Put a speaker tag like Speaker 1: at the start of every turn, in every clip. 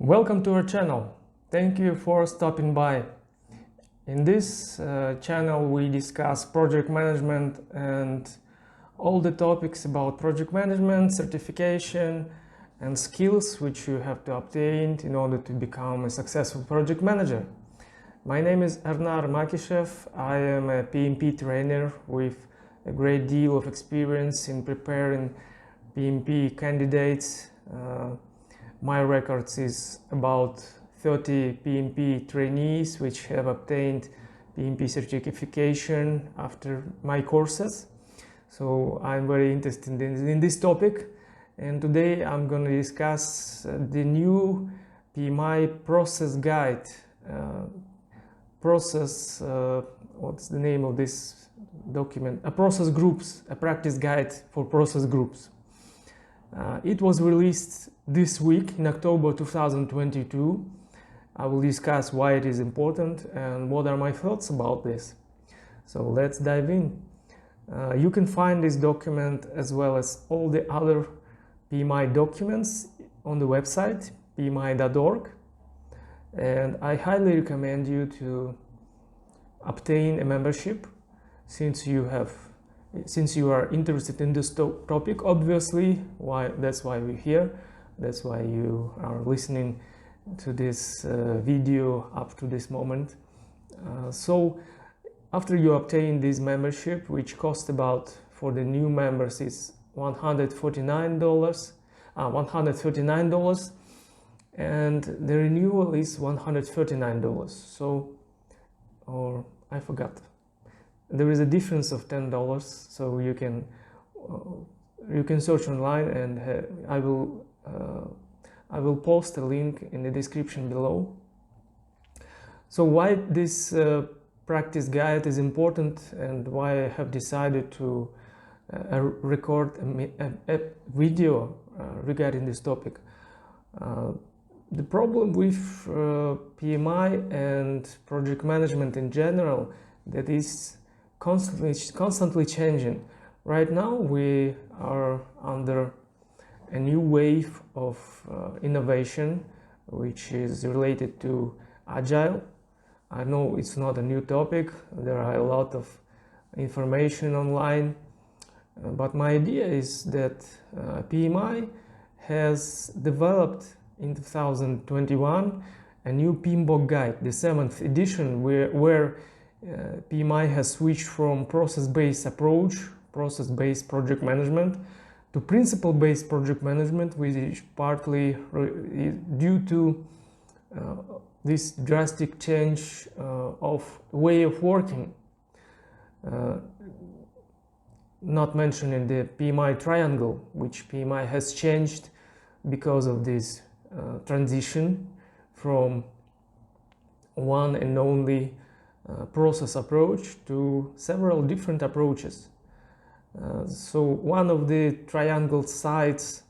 Speaker 1: Welcome to our channel. Thank you for stopping by. In this channel we discuss project management and all the topics about project management, certification and skills which you have to obtain in order to become a successful project manager. My name is Ernar Makishev. I am a PMP trainer with a great deal of experience in preparing PMP candidates. My records is about 30 PMP trainees which have obtained PMP certification after my courses. So I'm very interested in this topic, and today I'm going to discuss the new PMI Process Guide. What's the name of this document? A process groups, a practice guide for process groups. It was released this week in October 2022. I will discuss why it is important and what are my thoughts about this. So let's dive in. You can find this document as well as all the other PMI documents on the website pmi.org, and I highly recommend you to obtain a membership since you are interested in this topic. Obviously, that's why we're here. That's why you are listening to this video up to this moment. So after you obtain this membership, which costs about, for the new members, is $139, and the renewal is $139. So, or I forgot. There is a difference of $10, so you can search online, and I will post a link in the description below. So why this practice guide is important and why I have decided to record a video regarding this topic. The problem with PMI and project management in general, that is constantly changing. Right now we are under a new wave of innovation which is related to agile. I know it's not a new topic, there are a lot of information online, but my idea is that PMI has developed in 2021 a new PMBOK guide, the 7th edition, where PMI has switched from process-based approach, process-based project management, to principle-based project management, which is partly due to this drastic change of way of working. Not mentioning the PMI triangle, which PMI has changed because of this transition from one and only process approach to several different approaches. So one of the triangle sides,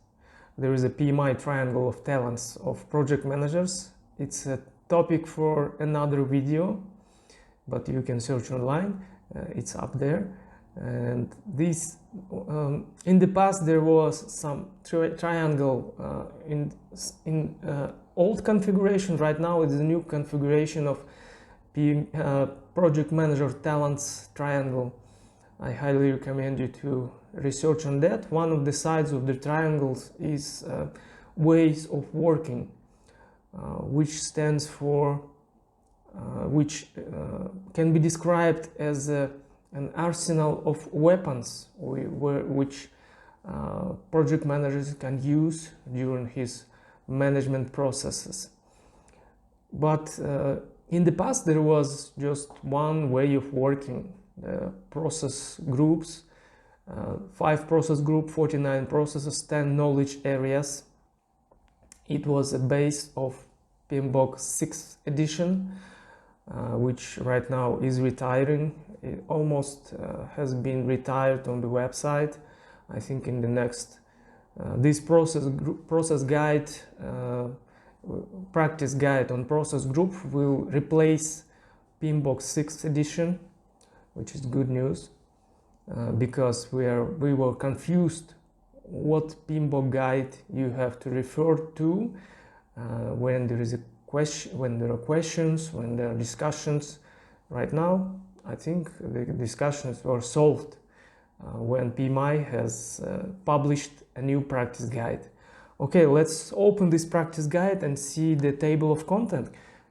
Speaker 1: there is a PMI triangle of talents of project managers. It's a topic for another video, but you can search online, it's up there. And this in the past there was some triangle in old configuration. Right now it's a new configuration of project manager talents triangle. I highly recommend you to research on that. One of the sides of the triangles is ways of working, which stands for can be described as an arsenal of weapons which project managers can use during his management processes. But in the past there was just one way of working. The process groups, 5 process group, 49 processes, 10 knowledge areas. It was a base of PMBOK 6th edition, which right now is retiring. It almost has been retired on the website. I think in the next this process guide, practice guide on process group will replace PMBOK 6th edition, which is good news, because we were confused what PMBOK guide you have to refer to when there is a question, when there are questions, when there are discussions. Right now, I think the discussions were solved when PMI has published a new practice guide. Okay, let's open this practice guide and see the table of content.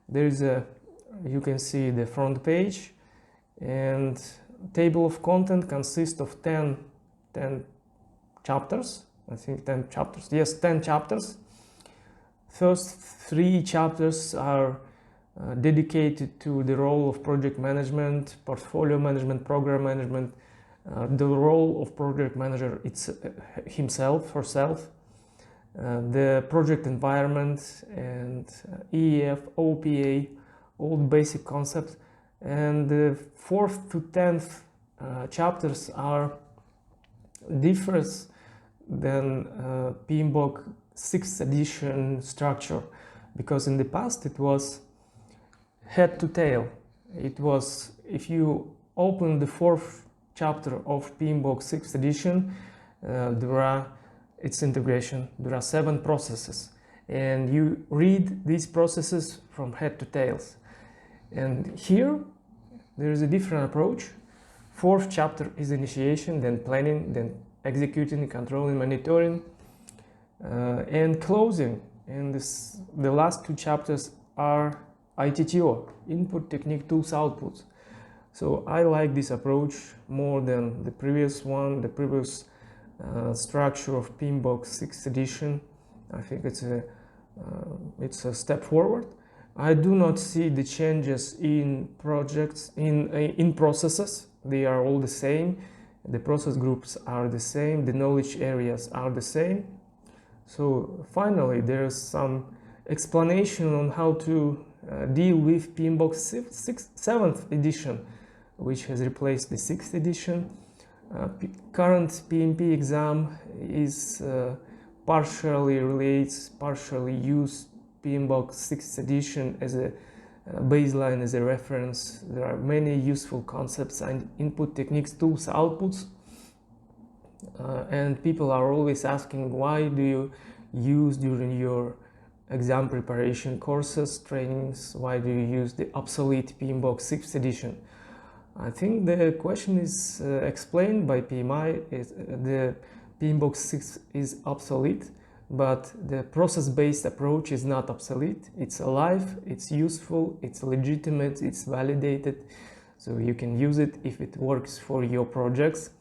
Speaker 1: There is you can see the front page, and table of content consists of 10 chapters. I think 10 chapters. Yes, 10 chapters. First 3 chapters are dedicated to the role of project management, portfolio management, program management, the role of project manager, it's himself, herself, the project environment, and EEF, OPA, all basic concepts. And the 4th to 10th chapters are differs than PMBOK 6th edition structure, because in the past it was head to tail. It was, if you open the 4th chapter of PMBOK 6th edition, there are its integration. There are 7 processes, and you read these processes from head to tails. And here there is a different approach. 4th chapter is initiation, then planning, then executing, controlling, monitoring, and closing. And the last 2 chapters are ITTO, input, technique, tools, outputs. So I like this approach more than the previous one, the previous structure of PMBOK 6th edition. I think it's a step forward. I do not see the changes in projects, in processes. They are all the same. The process groups are the same. The knowledge areas are the same. So finally, there's some explanation on how to deal with PMBOK 7th edition, which has replaced the 6th edition. Current PMP exam is partially relates, partially use PMBOK 6th edition as a baseline, as a reference. There are many useful concepts and input, techniques, tools, outputs. And people are always asking, why do you use during your exam preparation courses, trainings, why do you use the obsolete PMBOK 6th edition? I think the question is explained by PMI. The PMBOK 6 is obsolete, but the process-based approach is not obsolete. It's alive, it's useful, it's legitimate, it's validated, so you can use it if it works for your projects.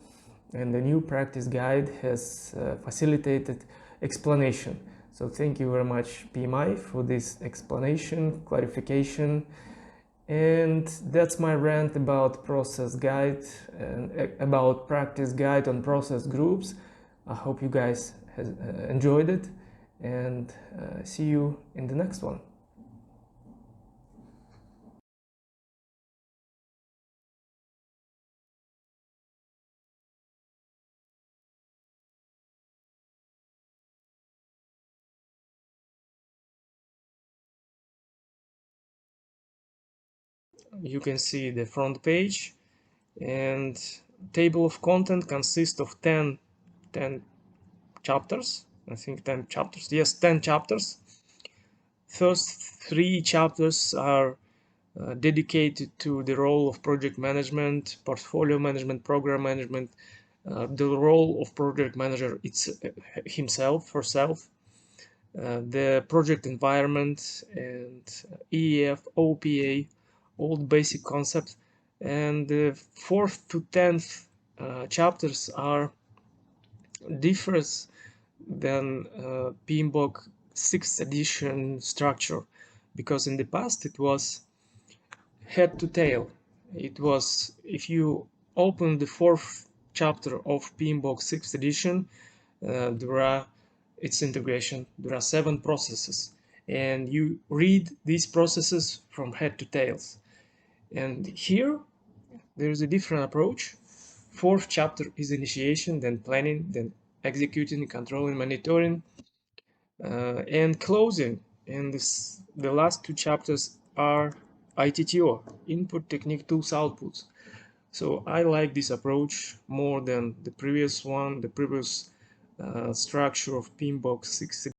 Speaker 1: And the new practice guide has facilitated explanation. So thank you very much, PMI, for this explanation, clarification. And that's my rant about process guide and about practice guide on process groups. I hope you guys has enjoyed it, and see you in the next one. You can see the front page, and table of content consists of 10 chapters. I think 10 chapters. Yes, 10 chapters. First 3 chapters are dedicated to the role of project management, portfolio management, program management, the role of project manager, it's himself, herself, the project environment, and EEF, OPA, all basic concepts. And the 4th to 10th chapters are differs than PMBOK 6th edition structure, because in the past it was head to tail. It was, if you open the 4th chapter of PMBOK 6th edition, there are its integration. There are 7 processes, and you read these processes from head to tails. And here there is a different approach. 4th chapter is initiation, then planning, then executing, controlling, monitoring, and closing. And the last 2 chapters are ITTO, input, technique, tools, outputs. So I like this approach more than the previous one, the previous structure of PMBOK 6.